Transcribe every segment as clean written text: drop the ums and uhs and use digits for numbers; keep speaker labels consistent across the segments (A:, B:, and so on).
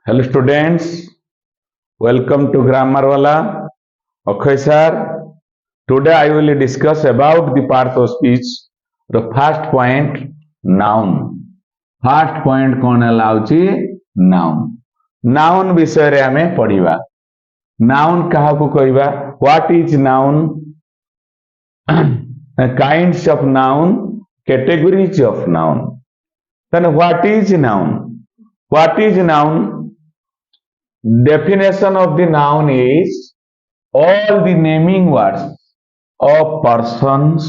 A: Hello students, welcome to Grammar Wala. Okay sir, today I will discuss about the part of speech. The first point, noun. First point कौन लाउची noun. Noun विषय रे हमें पढ़िबा. Noun कहा को कहबा? What is noun? Kinds of noun, categories of noun. Then what is noun? What is noun? Definition of the noun is all the naming words of persons,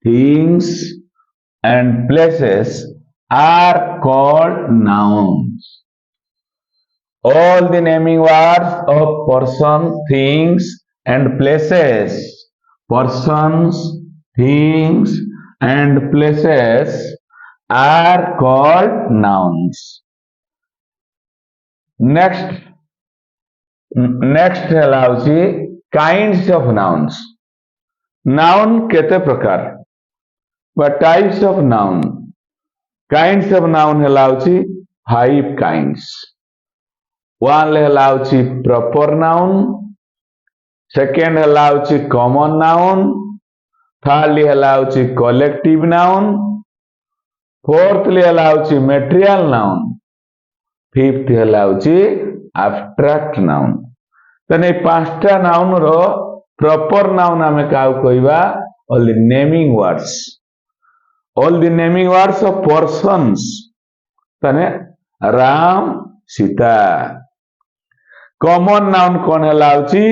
A: things, and places are called nouns. All the naming words of persons, things, and places, persons, things, and places are called nouns. Next हेलाउची kinds of nouns. Noun केते प्रकार बा types of noun. Kinds of noun हेलाउची 5 kinds. One हेलाउची proper noun, second हेलाउची common noun, third हेलाउची collective noun, fourth हेलाउची material noun, fifth हेलाउची abstract noun. तने पांचटा नाउन रो प्रॉपर नाउन हमें काउ कहबा all the naming words. All the naming words of persons. तने राम सीता. Common noun कौन है लाउची?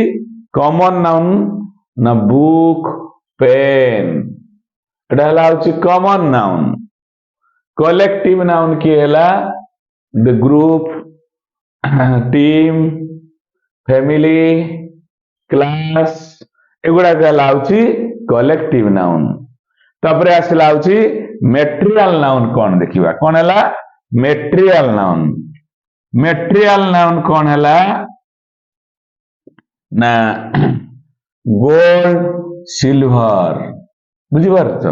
A: Common noun ना book, pen. एटा लाउची common noun. Collective noun की हैला the group, team, family, class एगुड़ा लाउची कलेक्टिव नाउन. तबरे आसे लाउची मटेरियल नाउन. कौन देखिबा कौन हैला मटेरियल नाउन. मटेरियल नाउन कौन हैला ना गोल्ड, सिल्वर. बुझी पारछ.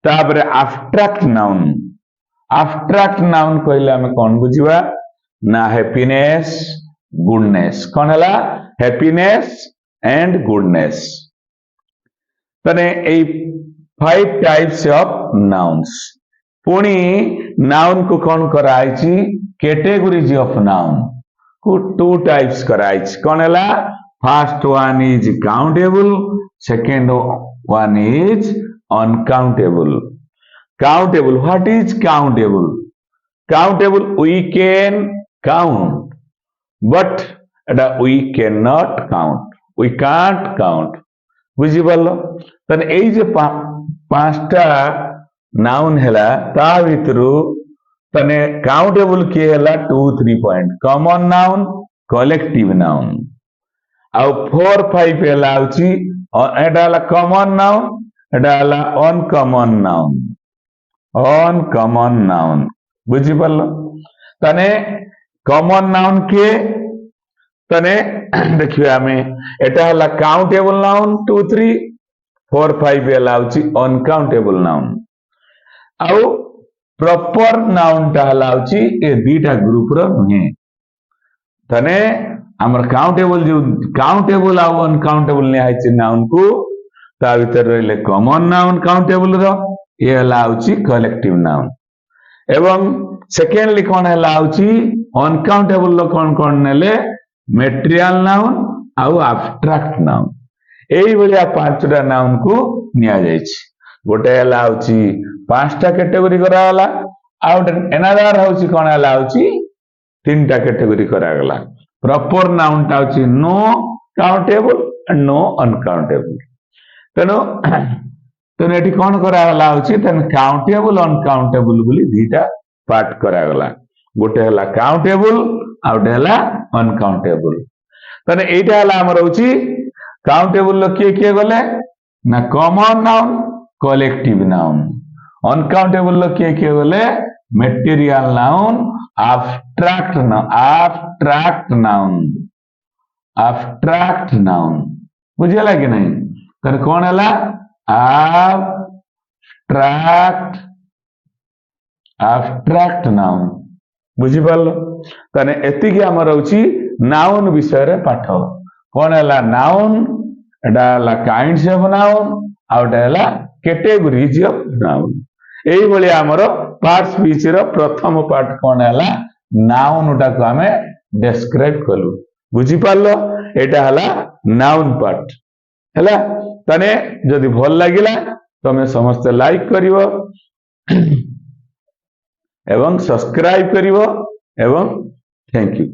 A: तबरे एब्स्ट्रैक्ट नाउन. एब्स्ट्रैक्ट नाउन कहले हमें कौन बुझिबा ना हैप्पीनेस, गुडनेस. कौन हैला हैप्पीनेस एंड गुडनेस. तने ए 5 टाइप्स ऑफ नाउन्स. पुणी नाउन को कौन कराइची कैटेगरीज ऑफ नाउन को 2 टाइप्स कराइची. कौन हैला first one is countable, second one is uncountable. Countable. What is countable? Countable we can count, but we cannot count. We can't count. बुझी पारलो. तने एई जे पांचटा noun हैला ता भितरु तने काउंटेबल के हैला 2-3 point. Common noun, collective noun. आ 4-5 हैला आउची एटा हैला कॉमन नाउन, एटा हैला अनकॉमन नाउन. Uncommon noun. बुझी पारलो. तने कॉमन नाउन के तने देखिए हमें एटा हला काउंटेबल नाउन 2-3, 4-5 हेलाउची अनकाउंटेबल नाउन. आउ प्रॉपर नाउन टा हेलाउची ए दीटा ग्रुप रो नुहे. तने हमर काउंटेबल जो काउंटेबल आ अनकाउंटेबल ने आइचे नाउन को ता भीतर रहले कॉमन नाउन काउंटेबल रो ए हेलाउची कलेक्टिव नाउन. एवं सेकेंडली कौन है लाउची अनकाउंटेबल लो कौन कौन नेले मटेरियल नाउन आउ एब्स्ट्रैक्ट नाउन. एई भलिया पांचटा नाउन को निया जायछि. गोटे लाउची पांचटा कैटेगरी करा वाला आउट अनदर होची कौन है लाउची 3टा कैटेगरी करा गला. प्रॉपर नाउन ता होची no countable and no uncountable. तनो तो एटी कौन करा गला होची तन काउंटेबल अनकाउंटेबल बोली दीटा पार्ट करा गला. गोटे हला काउंटेबल आउटे हला अनकाउंटेबल. तने एटा हला हमर होची काउंटेबल लो के गले ना common noun, collective noun. Uncountable लो के गले material noun, abstract noun. Abstract noun. Abstract noun. बुझियला कि नहीं. तने कौन हला abstract noun. बुझिपारल ताने एतिकी आमर होची नाउन विषय रे पाठ कोन हला नाउन एटा हला काइंड्स ऑफ नाउन आउटा हला कैटेगरीज ऑफ नाउन एई भली आमर पार्ट स्पीच रो प्रथम पार्ट कोन हला नाउन उटा को हमें डिस्क्राइब कलु बुझिपारल एटा हला नाउन पार्ट हला ताने जदि भल लागिला तमे समस्त लाइक करिवो एवं सब्सक्राइब करिवो एवं थैंक यू।